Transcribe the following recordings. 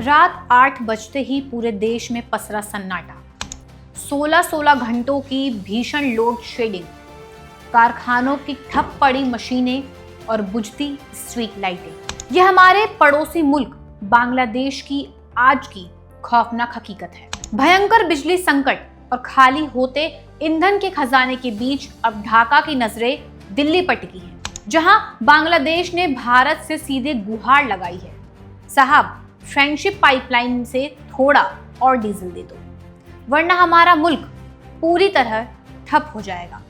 रात 8 बजते ही पूरे देश में पसरा सन्नाटा। 16-16 घंटों की भीषण लोड शेडिंग, कारखानों की ठप पड़ी मशीनें और बुझती स्ट्रीट लाइटें। यह हमारे पड़ोसी मुल्क बांग्लादेश की आज की खौफनाक हकीकत है। भयंकर बिजली संकट और खाली होते ईंधन के खजाने के बीच अब ढाका की नजरें दिल्ली पर टिकी हैं, जहां बांग्लादेश ने भारत से सीधे गुहार लगाई है, साहब फ्रेंडशिप पाइपलाइन से थोड़ा और डीजल दे दो, वरना हमारा मुल्क पूरी तरह ठप हो जाएगा।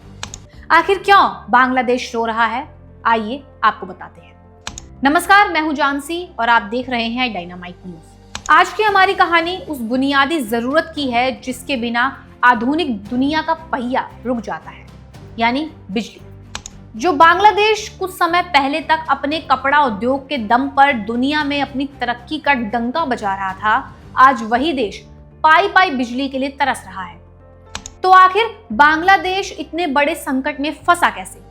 आखिर क्यों बांग्लादेश रो रहा है, आइए आपको बताते हैं। नमस्कार, मैं हूं जानसी और आप देख रहे हैं डायनामाइट न्यूज। आज की हमारी कहानी उस बुनियादी जरूरत की है जिसके बिना आधुनिक दुनिया का पहिया रुक जाता है, यानी बिजली। जो बांग्लादेश कुछ समय पहले तक अपने कपड़ा उद्योग के दम पर दुनिया में अपनी तरक्की का डंका बजा रहा था, आज वही देश पाई पाई बिजली के लिए तरस रहा है। तो आखिर बांग्लादेश इतने बड़े संकट में फंसा कैसे?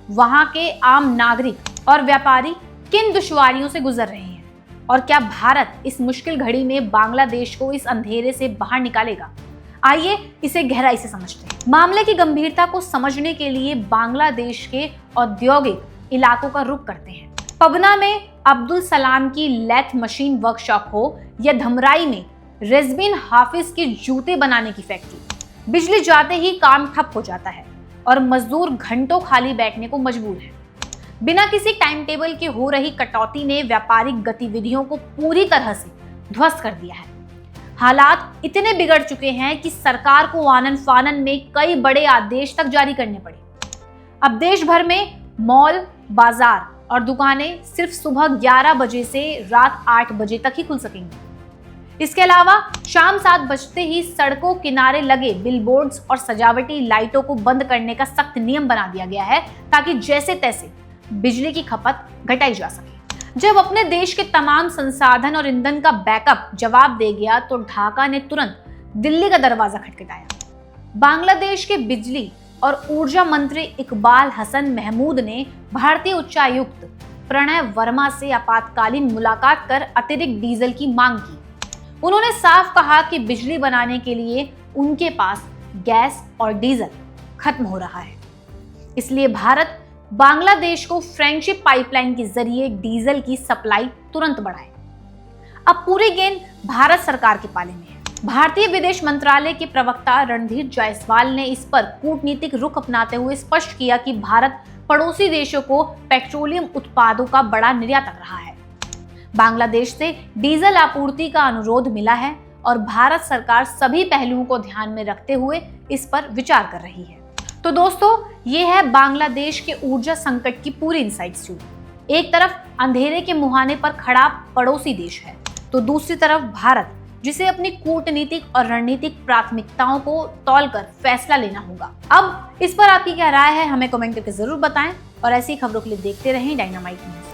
वहां के आम नागरिक और व्यापारी किन दुश्वारियों से गुजर रहे हैं? और क्या भारत इस मुश्किल घड़ी में बांग्लादेश को इस अंधेरे से बाहर निकालेगा? आइए इसे गहराई से समझते हैं। मामले की गंभीरता को समझने के लिए बांग्लादेश के औद्योगिक इलाकों का रुख करते हैं। पबना में अब्दुल सलाम की लैथ मशीन वर्कशॉप हो या धमराई में रेज़बिन हाफिज की जूते बनाने की फैक्ट्री, बिजली जाते ही काम ठप हो जाता है और मजदूर घंटों खाली बैठने को मजबूर है। बिना किसी टाइम टेबल के हो रही कटौती ने व्यापारिक गतिविधियों को पूरी तरह से ध्वस्त कर दिया है। हालात इतने बिगड़ चुके हैं कि सरकार को आनन फानन में कई बड़े आदेश तक जारी करने पड़े। अब देश भर में मॉल, बाजार और दुकानें सिर्फ सुबह 11 बजे से रात 8 बजे तक ही खुल सकेंगी। इसके अलावा शाम 7 बजते ही सड़कों किनारे लगे बिलबोर्ड्स और सजावटी लाइटों को बंद करने का सख्त नियम बना दिया गया है, ताकि जैसे तैसे बिजली की खपत घटाई जा सके। जब अपने देश के तमाम संसाधन और ईंधन का बैकअप जवाब दे गया तो ढाका ने तुरंत दिल्ली का दरवाजा खटखटाया। बांग्लादेश के बिजली और ऊर्जा मंत्री इकबाल हसन महमूद ने भारतीय उच्चायुक्त प्रणय वर्मा से आपातकालीन मुलाकात कर अतिरिक्त डीजल की मांग की। उन्होंने साफ कहा कि बिजली बनाने के लिए उनके पास गैस और डीजल खत्म हो रहा है, इसलिए भारत बांग्लादेश को फ्रेंडशिप पाइपलाइन के जरिए डीजल की सप्लाई तुरंत बढ़ाए। अब पूरी गेंद भारत सरकार के पाले में है। भारतीय विदेश मंत्रालय के प्रवक्ता रणधीर जायसवाल ने इस पर कूटनीतिक रुख अपनाते हुए स्पष्ट किया कि भारत पड़ोसी देशों को पेट्रोलियम उत्पादों का बड़ा निर्यातक रहा है। बांग्लादेश से डीजल आपूर्ति का अनुरोध मिला है और भारत सरकार सभी पहलुओं को ध्यान में रखते हुए इस पर विचार कर रही है। तो दोस्तों, ये है बांग्लादेश के ऊर्जा संकट की पूरी इनसाइड स्टोरी। एक तरफ अंधेरे के मुहाने पर खड़ा पड़ोसी देश है, तो दूसरी तरफ भारत, जिसे अपनी कूटनीतिक और रणनीतिक प्राथमिकताओं को तौलकर फैसला लेना होगा। अब इस पर आपकी क्या राय है, हमें कमेंट करके जरूर बताएं और ऐसी खबरों के लिए देखते रहें डायनामाइट न्यूज।